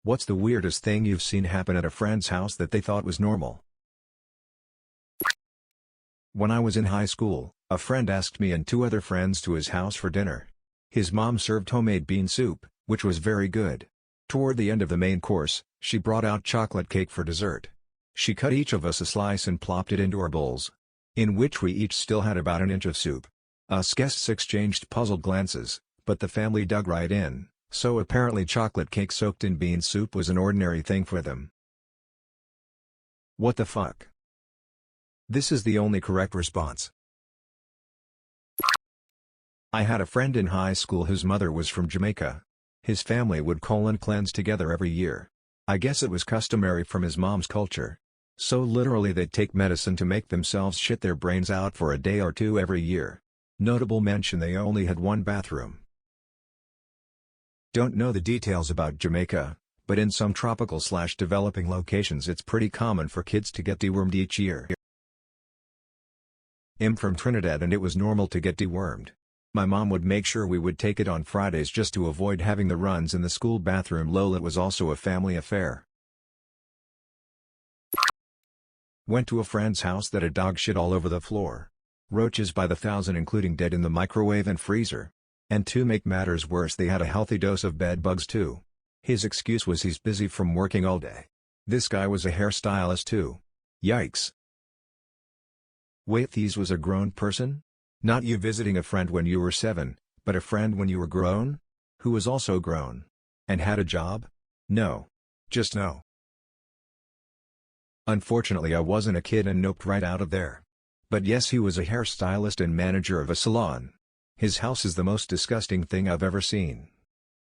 What's the weirdest thing you've seen happen at a friend's house that they thought was normal? When I was in high school, a friend asked me and two other friends to his house for dinner. His mom served homemade bean soup, which was very good. Toward the end of the main course, she brought out chocolate cake for dessert. She cut each of us a slice and plopped it into our bowls, in which we each still had about an inch of soup. Us guests exchanged puzzled glances, but the family dug right in. So apparently chocolate cake soaked in bean soup was an ordinary thing for them. What the fuck? This is the only correct response. I had a friend in high school whose mother was from Jamaica. His family would colon cleanse together every year. I guess it was customary from his mom's culture. So literally they'd take medicine to make themselves shit their brains out for a day or two every year. Notable mention, they only had one bathroom. Don't know the details about Jamaica, but in some tropical/developing locations it's pretty common for kids to get dewormed each year. I'm from Trinidad and it was normal to get dewormed. My mom would make sure we would take it on Fridays just to avoid having the runs in the school bathroom. Lol, it was also a family affair. Went to a friend's house that had dog shit all over the floor. Roaches by the thousand, including dead in the microwave and freezer. And to make matters worse, they had a healthy dose of bed bugs too. His excuse was he's busy from working all day. This guy was a hairstylist too. Yikes. Wait, these was a grown person? Not you visiting a friend when you were 7, but a friend when you were grown? Who was also grown? And had a job? No. Just no. Unfortunately I wasn't a kid and noped right out of there. But yes, he was a hairstylist and manager of a salon. His house is the most disgusting thing I've ever seen.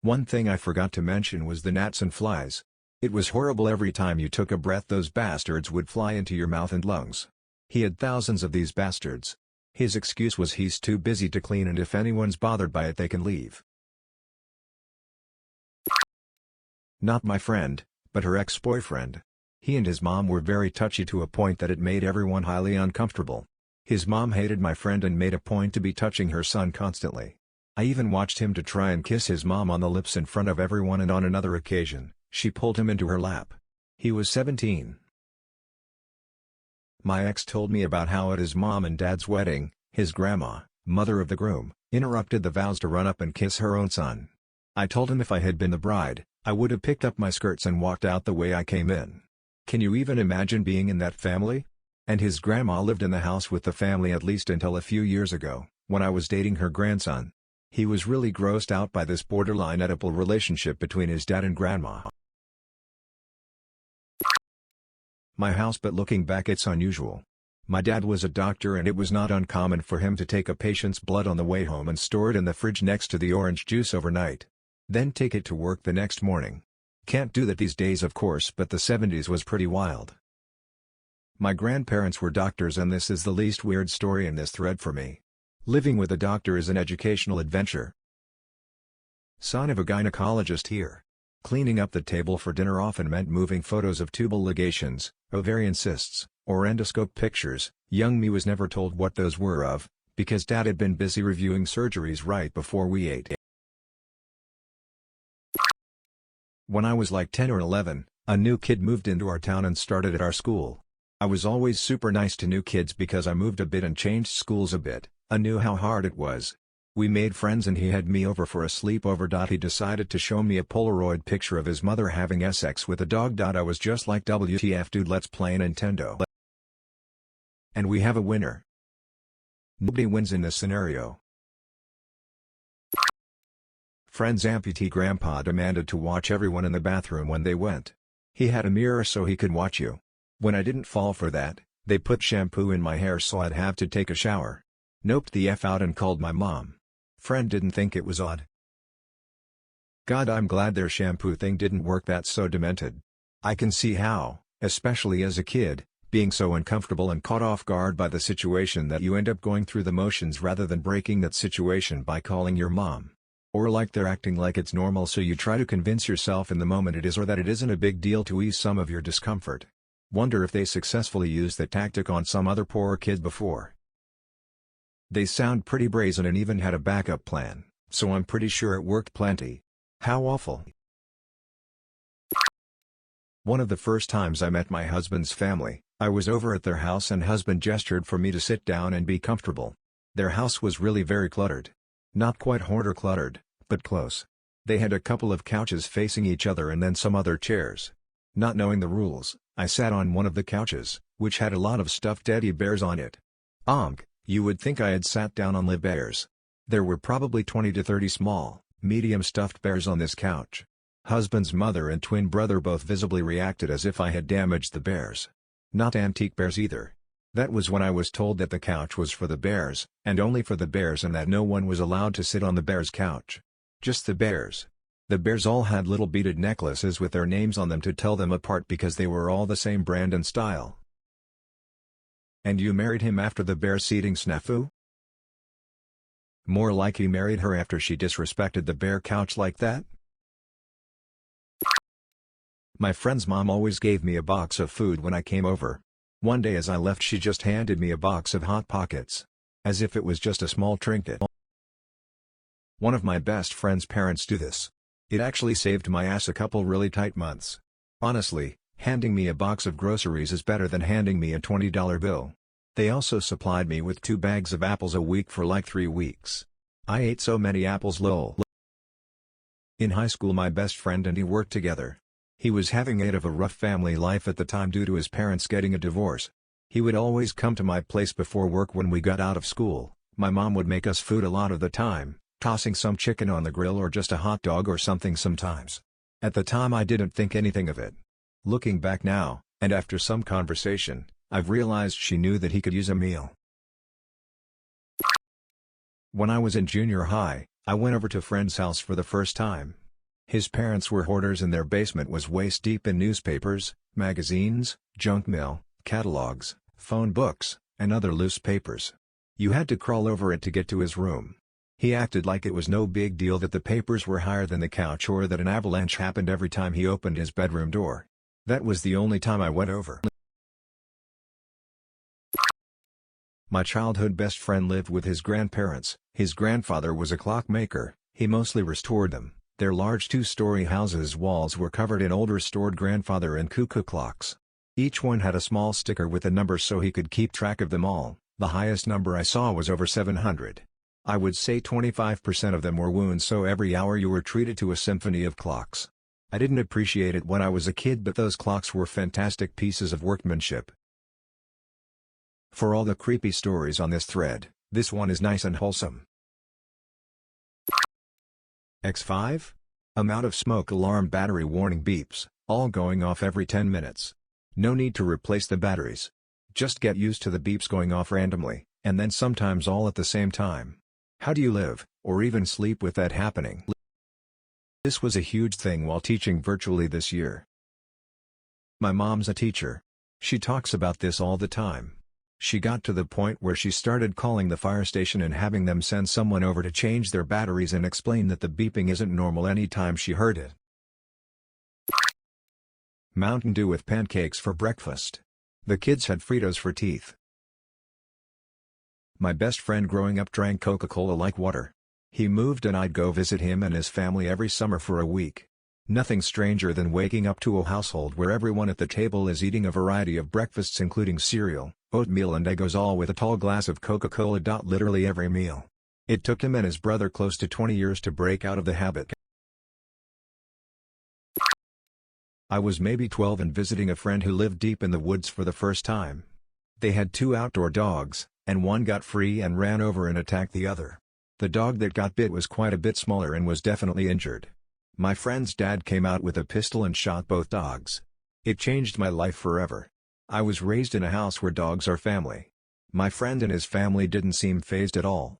One thing I forgot to mention was the gnats and flies. It was horrible. Every time you took a breath those bastards would fly into your mouth and lungs. He had thousands of these bastards. His excuse was he's too busy to clean and if anyone's bothered by it they can leave. Not my friend, but her ex-boyfriend. He and his mom were very touchy to a point that it made everyone highly uncomfortable. His mom hated my friend and made a point to be touching her son constantly. I even watched him to try and kiss his mom on the lips in front of everyone, and on another occasion, she pulled him into her lap. He was 17. My ex told me about how at his mom and dad's wedding, his grandma, mother of the groom, interrupted the vows to run up and kiss her own son. I told him if I had been the bride, I would have picked up my skirts and walked out the way I came in. Can you even imagine being in that family? And his grandma lived in the house with the family at least until a few years ago, when I was dating her grandson. He was really grossed out by this borderline Oedipal relationship between his dad and grandma. My house, but looking back it's unusual. My dad was a doctor and it was not uncommon for him to take a patient's blood on the way home and store it in the fridge next to the orange juice overnight. Then take it to work the next morning. Can't do that these days of course, but the 70s was pretty wild. My grandparents were doctors and this is the least weird story in this thread for me. Living with a doctor is an educational adventure. Son of a gynecologist here. Cleaning up the table for dinner often meant moving photos of tubal ligations, ovarian cysts, or endoscope pictures. Young me was never told what those were of, because Dad had been busy reviewing surgeries right before we ate. When I was like 10 or 11, a new kid moved into our town and started at our school. I was always super nice to new kids because I moved a bit and changed schools a bit. I knew how hard it was. We made friends and he had me over for a sleepover. He decided to show me a Polaroid picture of his mother having sex with a dog. I was just like, WTF dude, let's play Nintendo. And we have a winner. Nobody wins in this scenario. Friend's amputee grandpa demanded to watch everyone in the bathroom when they went. He had a mirror so he could watch you. When I didn't fall for that, they put shampoo in my hair so I'd have to take a shower. Noped the F out and called my mom. Friend didn't think it was odd. God, I'm glad their shampoo thing didn't work. That's so demented. I can see how, especially as a kid, being so uncomfortable and caught off guard by the situation that you end up going through the motions rather than breaking that situation by calling your mom. Or like they're acting like it's normal so you try to convince yourself in the moment it is, or that it isn't a big deal to ease some of your discomfort. Wonder if they successfully used that tactic on some other poor kid before. They sound pretty brazen and even had a backup plan, so I'm pretty sure it worked plenty. How awful. One of the first times I met my husband's family, I was over at their house and husband gestured for me to sit down and be comfortable. Their house was really very cluttered. Not quite hoarder cluttered, but close. They had a couple of couches facing each other and then some other chairs. Not knowing the rules, I sat on one of the couches, which had a lot of stuffed teddy bears on it. You would think I had sat down on live bears. There were probably 20 to 30 small, medium stuffed bears on this couch. Husband's mother and twin brother both visibly reacted as if I had damaged the bears. Not antique bears either. That was when I was told that the couch was for the bears, and only for the bears, and that no one was allowed to sit on the bears' couch. Just the bears. The bears all had little beaded necklaces with their names on them to tell them apart because they were all the same brand and style. And you married him after the bear seating snafu? More like he married her after she disrespected the bear couch like that? My friend's mom always gave me a box of food when I came over. One day as I left she just handed me a box of Hot Pockets. As if it was just a small trinket. One of my best friend's parents do this. It actually saved my ass a couple really tight months. Honestly, handing me a box of groceries is better than handing me a $20 bill. They also supplied me with 2 bags of apples a week for like 3 weeks. I ate so many apples lol. In high school my best friend and he worked together. He was having a rough family life at the time due to his parents getting a divorce. He would always come to my place before work when we got out of school. My mom would make us food a lot of the time, tossing some chicken on the grill or just a hot dog or something sometimes. At the time I didn't think anything of it. Looking back now, and after some conversation, I've realized she knew that he could use a meal. When I was in junior high, I went over to a friend's house for the first time. His parents were hoarders and their basement was waist deep in newspapers, magazines, junk mail, catalogs, phone books, and other loose papers. You had to crawl over it to get to his room. He acted like it was no big deal that the papers were higher than the couch or that an avalanche happened every time he opened his bedroom door. That was the only time I went over. My childhood best friend lived with his grandparents. His grandfather was a clockmaker. He mostly restored them. Their large 2-story house's walls were covered in old restored grandfather and cuckoo clocks. Each one had a small sticker with a number so he could keep track of them all. The highest number I saw was over 700. I would say 25% of them were wounds, so every hour you were treated to a symphony of clocks. I didn't appreciate it when I was a kid, but those clocks were fantastic pieces of workmanship. For all the creepy stories on this thread, this one is nice and wholesome. X5? Amount of smoke alarm battery warning beeps, all going off every 10 minutes. No need to replace the batteries. Just get used to the beeps going off randomly, and then sometimes all at the same time. How do you live, or even sleep with that happening? This was a huge thing while teaching virtually this year. My mom's a teacher. She talks about this all the time. She got to the point where she started calling the fire station and having them send someone over to change their batteries and explain that the beeping isn't normal anytime she heard it. Mountain Dew with pancakes for breakfast. The kids had Fritos for teeth. My best friend growing up drank Coca-Cola like water. He moved and I'd go visit him and his family every summer for a week. Nothing stranger than waking up to a household where everyone at the table is eating a variety of breakfasts including cereal, oatmeal and Eggos, all with a tall glass of Coca-Cola. Literally every meal. It took him and his brother close to 20 years to break out of the habit. I was maybe 12 and visiting a friend who lived deep in the woods for the first time. They had 2 outdoor dogs, and one got free and ran over and attacked the other. The dog that got bit was quite a bit smaller and was definitely injured. My friend's dad came out with a pistol and shot both dogs. It changed my life forever. I was raised in a house where dogs are family. My friend and his family didn't seem fazed at all.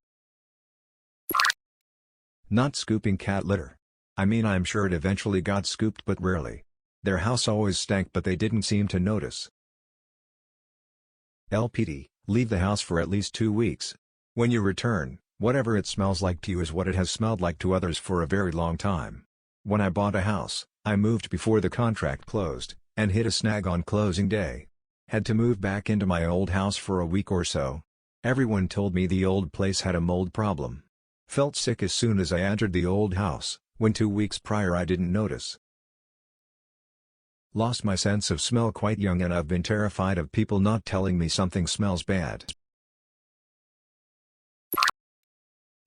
Not scooping cat litter. I mean, I'm sure it eventually got scooped, but rarely. Their house always stank, but they didn't seem to notice. LPD, leave the house for at least 2 weeks. When you return, whatever it smells like to you is what it has smelled like to others for a very long time. When I bought a house, I moved before the contract closed, and hit a snag on closing day. Had to move back into my old house for a week or so. Everyone told me the old place had a mold problem. Felt sick as soon as I entered the old house, when 2 weeks prior I didn't notice. Lost my sense of smell quite young and I've been terrified of people not telling me something smells bad.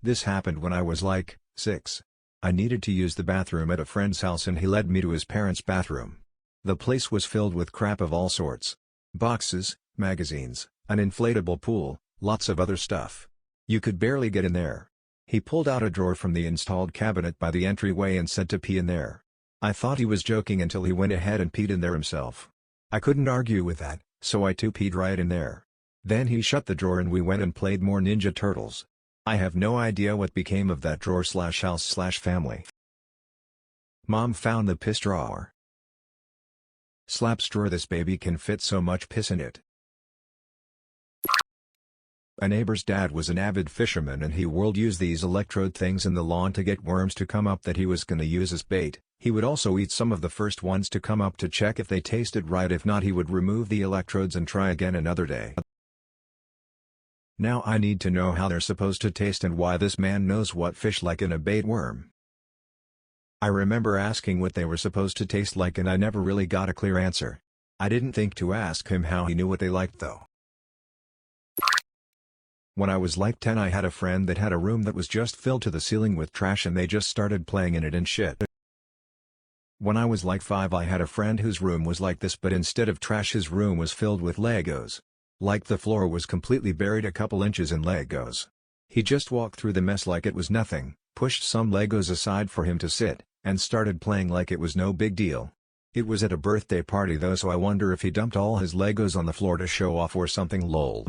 This happened when I was like 6. I needed to use the bathroom at a friend's house and he led me to his parents' bathroom. The place was filled with crap of all sorts. Boxes, magazines, an inflatable pool, lots of other stuff. You could barely get in there. He pulled out a drawer from the installed cabinet by the entryway and said to pee in there. I thought he was joking until he went ahead and peed in there himself. I couldn't argue with that, so I too peed right in there. Then he shut the drawer and we went and played more Ninja Turtles. I have no idea what became of that drawer/house/family. Mom found the piss drawer. Slap straw, this baby can fit so much piss in it. A neighbor's dad was an avid fisherman and he would use these electrode things in the lawn to get worms to come up that he was gonna use as bait. He would also eat some of the first ones to come up to check if they tasted right. If not, he would remove the electrodes and try again another day. Now I need to know how they're supposed to taste and why this man knows what fish like in a bait worm. I remember asking what they were supposed to taste like and I never really got a clear answer. I didn't think to ask him how he knew what they liked though. When I was like 10, I had a friend that had a room that was just filled to the ceiling with trash and they just started playing in it and shit. When I was like 5, I had a friend whose room was like this, but instead of trash his room was filled with Legos. Like the floor was completely buried a couple inches in Legos. He just walked through the mess like it was nothing, pushed some Legos aside for him to sit, and started playing like it was no big deal. It was at a birthday party though, so I wonder if he dumped all his Legos on the floor to show off or something. Lol.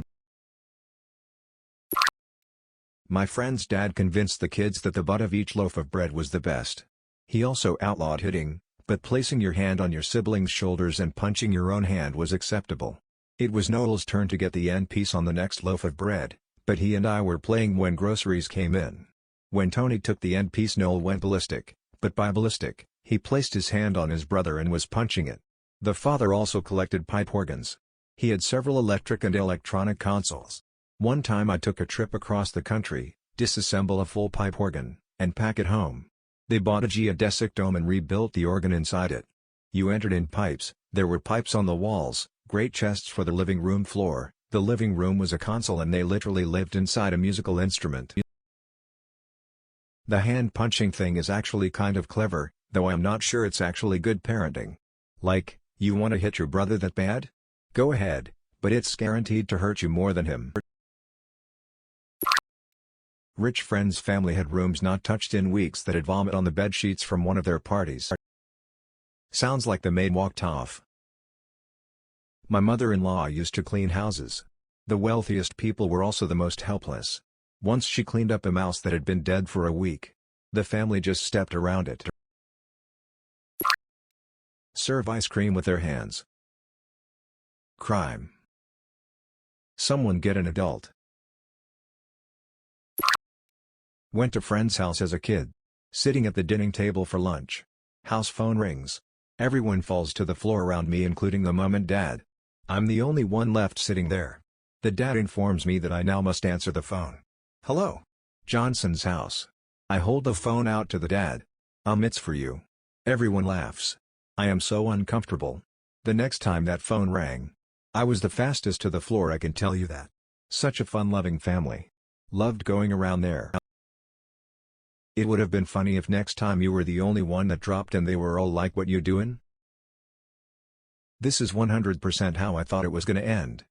My friend's dad convinced the kids that the butt of each loaf of bread was the best. He also outlawed hitting, but placing your hand on your siblings' shoulders and punching your own hand was acceptable. It was Noel's turn to get the end piece on the next loaf of bread, but he and I were playing when groceries came in. When Tony took the end piece, Noel went ballistic, but by ballistic, he placed his hand on his brother and was punching it. The father also collected pipe organs. He had several electric and electronic consoles. One time I took a trip across the country, disassemble a full pipe organ, and pack it home. They bought a geodesic dome and rebuilt the organ inside it. You entered in pipes, there were pipes on the walls, great chests for the living room floor. The living room was a console and they literally lived inside a musical instrument. The hand punching thing is actually kind of clever, though I'm not sure it's actually good parenting. Like, you want to hit your brother that bad? Go ahead, but it's guaranteed to hurt you more than him. Rich friend's family had rooms not touched in weeks that'd vomit on the bed sheets from one of their parties. Sounds like the maid walked off. My mother-in-law used to clean houses. The wealthiest people were also the most helpless. Once she cleaned up a mouse that had been dead for a week. The family just stepped around it. Serve ice cream with their hands. Crime. Someone get an adult. Went to friend's house as a kid. Sitting at the dining table for lunch. House phone rings. Everyone falls to the floor around me, including the mom and dad. I'm the only one left sitting there. The dad informs me that I now must answer the phone. Hello. Johnson's house. I hold the phone out to the dad. It's for you. Everyone laughs. I am so uncomfortable. The next time that phone rang, I was the fastest to the floor, I can tell you that. Such a fun-loving family. Loved going around there. It would have been funny if next time you were the only one that dropped and they were all like, "What you doing?" This is 100% how I thought it was gonna end.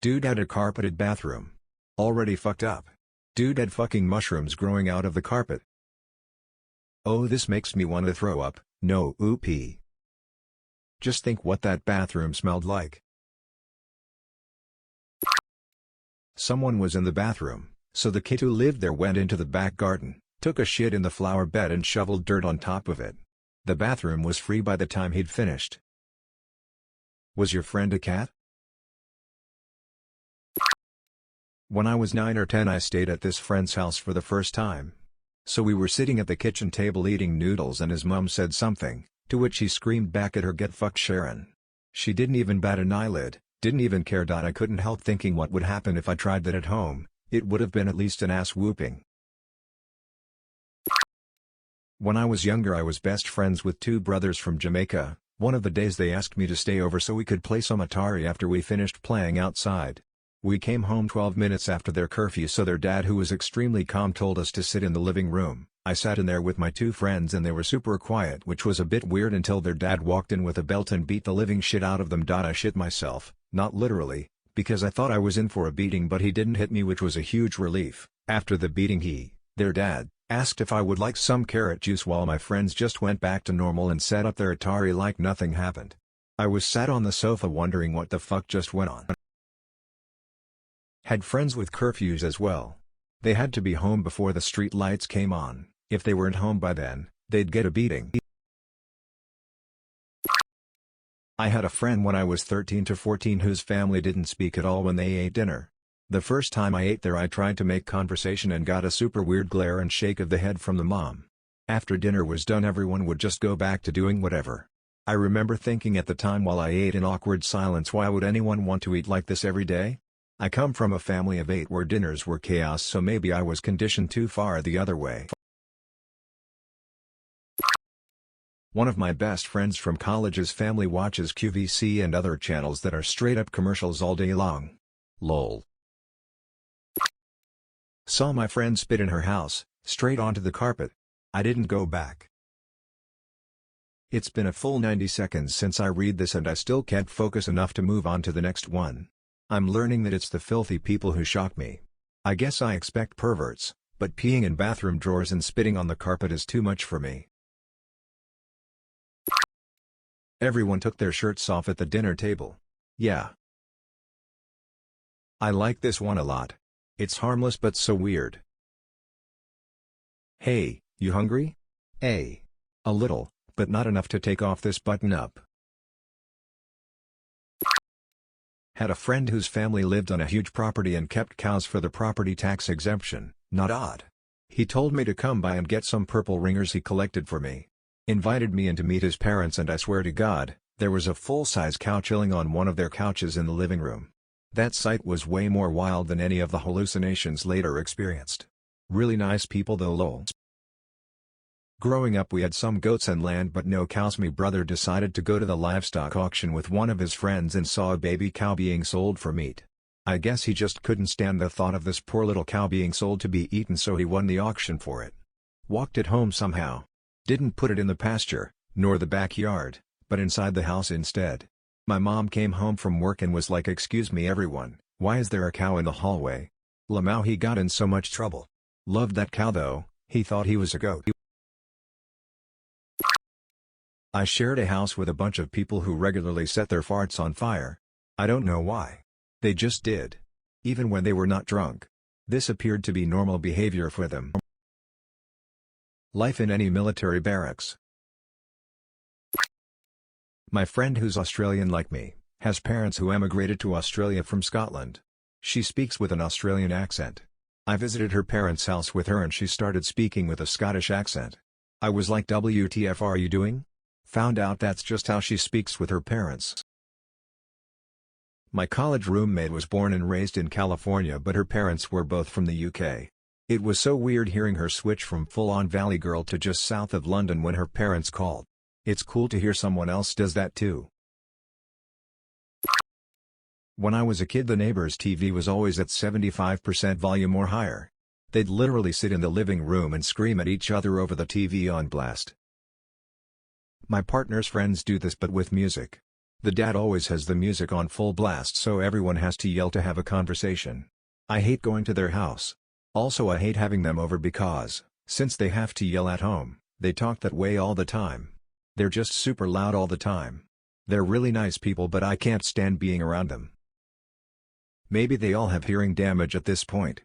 Dude had a carpeted bathroom. Already fucked up. Dude had fucking mushrooms growing out of the carpet. Oh, this makes me want to throw up. No, oopie. Just think what that bathroom smelled like. Someone was in the bathroom. So the kid who lived there went into the back garden, took a shit in the flower bed and shoveled dirt on top of it. The bathroom was free by the time he'd finished. Was your friend a cat? When I was 9 or 10, I stayed at this friend's house for the first time. So we were sitting at the kitchen table eating noodles and his mom said something, to which he screamed back at her, "Get fucked, Sharon." She didn't even bat an eyelid, didn't even care. I couldn't help thinking what would happen if I tried that at home. It would have been at least an ass whooping. When I was younger I was best friends with two brothers from Jamaica. One of the days they asked me to stay over so we could play some Atari after we finished playing outside. We came home 12 minutes after their curfew, so their dad, who was extremely calm, told us to sit in the living room. I sat in there with my two friends and they were super quiet, which was a bit weird until their dad walked in with a belt and beat the living shit out of them. I shit myself, not literally, because I thought I was in for a beating, but he didn't hit me, which was a huge relief. After the beating their dad, asked if I would like some carrot juice while my friends just went back to normal and set up their Atari like nothing happened. I was sat on the sofa wondering what the fuck just went on. Had friends with curfews as well. They had to be home before the street lights came on. If they weren't home by then, they'd get a beating. I had a friend when I was 13 to 14 whose family didn't speak at all when they ate dinner. The first time I ate there I tried to make conversation and got a super weird glare and shake of the head from the mom. After dinner was done everyone would just go back to doing whatever. I remember thinking at the time while I ate in awkward silence, why would anyone want to eat like this every day? I come from a family of 8 where dinners were chaos, so maybe I was conditioned too far the other way. One of my best friends from college's family watches QVC and other channels that are straight up commercials all day long. Lol. Saw my friend spit in her house, straight onto the carpet. I didn't go back. It's been a full 90 seconds since I read this and I still can't focus enough to move on to the next one. I'm learning that it's the filthy people who shock me. I guess I expect perverts, but peeing in bathroom drawers and spitting on the carpet is too much for me. Everyone took their shirts off at the dinner table. Yeah. I like this one a lot. It's harmless but so weird. Hey, you hungry? A little, but not enough to take off this button up. Had a friend whose family lived on a huge property and kept cows for the property tax exemption. Not odd. He told me to come by and get some purple ringers he collected for me. Invited me in to meet his parents, and I swear to God, there was a full-size cow chilling on one of their couches in the living room. That sight was way more wild than any of the hallucinations later experienced. Really nice people though, lol. Growing up we had some goats and land but no cows. My brother decided to go to the livestock auction with one of his friends and saw a baby cow being sold for meat. I guess he just couldn't stand the thought of this poor little cow being sold to be eaten, so he won the auction for it. Walked it home somehow. Didn't put it in the pasture, nor the backyard, but inside the house instead. My mom came home from work and was like, "Excuse me everyone, why is there a cow in the hallway?" Lamau, he got in so much trouble. Loved that cow though, he thought he was a goat. I shared a house with a bunch of people who regularly set their farts on fire. I don't know why. They just did. Even when they were not drunk. This appeared to be normal behavior for them. Life in any military barracks. My friend, who's Australian like me, has parents who emigrated to Australia from Scotland. She speaks with an Australian accent. I visited her parents' house with her and she started speaking with a Scottish accent. I was like, WTF are you doing? Found out that's just how she speaks with her parents. My college roommate was born and raised in California, but her parents were both from the UK. It was so weird hearing her switch from full-on Valley girl to just south of London when her parents called. It's cool to hear someone else does that too. When I was a kid the neighbor's TV was always at 75% volume or higher. They'd literally sit in the living room and scream at each other over the TV on blast. My partner's friends do this but with music. The dad always has the music on full blast so everyone has to yell to have a conversation. I hate going to their house. Also I hate having them over because, since they have to yell at home, they talk that way all the time. They're just super loud all the time. They're really nice people but I can't stand being around them. Maybe they all have hearing damage at this point.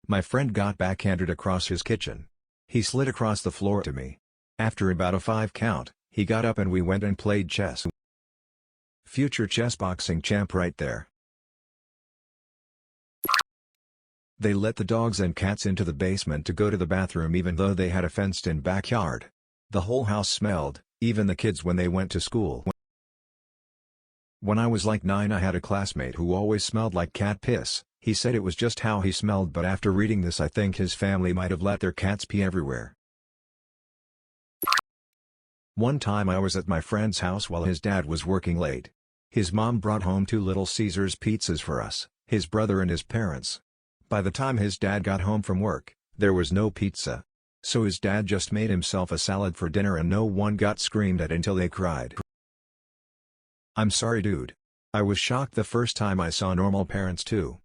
My friend got backhanded across his kitchen. He slid across the floor to me. After about a 5 count, he got up and we went and played chess. Future chess boxing champ right there. They let the dogs and cats into the basement to go to the bathroom even though they had a fenced-in backyard. The whole house smelled, even the kids when they went to school. When I was like 9 I had a classmate who always smelled like cat piss. He said it was just how he smelled, but after reading this I think his family might have let their cats pee everywhere. One time I was at my friend's house while his dad was working late. His mom brought home 2 Little Caesars pizzas for us, his brother and his parents. By the time his dad got home from work, there was no pizza. So his dad just made himself a salad for dinner and no one got screamed at until they cried. I'm sorry dude. I was shocked the first time I saw normal parents too.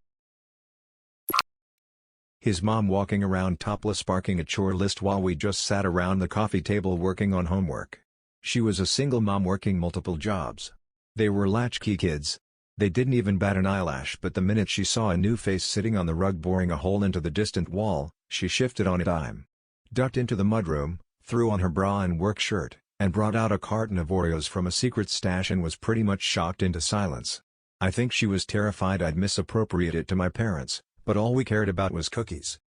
His mom walking around topless barking a chore list while we just sat around the coffee table working on homework. She was a single mom working multiple jobs. They were latchkey kids. They didn't even bat an eyelash, but the minute she saw a new face sitting on the rug boring a hole into the distant wall, she shifted on a dime. Ducked into the mudroom, threw on her bra and work shirt, and brought out a carton of Oreos from a secret stash and was pretty much shocked into silence. I think she was terrified I'd misappropriate it to my parents, but all we cared about was cookies.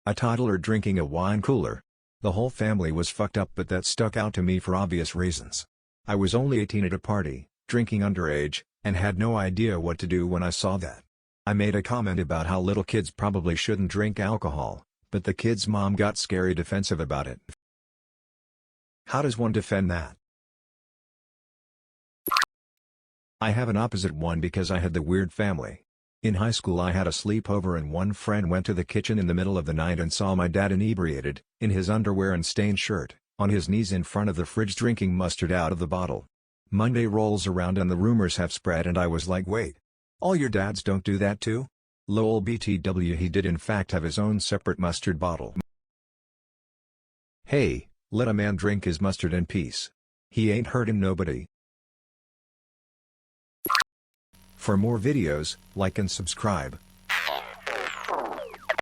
A toddler drinking a wine cooler. The whole family was fucked up, but that stuck out to me for obvious reasons. I was only 18 at a party, drinking underage, and had no idea what to do when I saw that. I made a comment about how little kids probably shouldn't drink alcohol, but the kid's mom got scary defensive about it. How does one defend that? I have an opposite one because I had the weird family. In high school I had a sleepover and one friend went to the kitchen in the middle of the night and saw my dad inebriated, in his underwear and stained shirt, on his knees in front of the fridge drinking mustard out of the bottle. Monday rolls around and the rumors have spread and I was like, wait. All your dads don't do that too? Lol BTW, he did in fact have his own separate mustard bottle. Hey, let a man drink his mustard in peace. He ain't hurting nobody. For more videos, like and subscribe.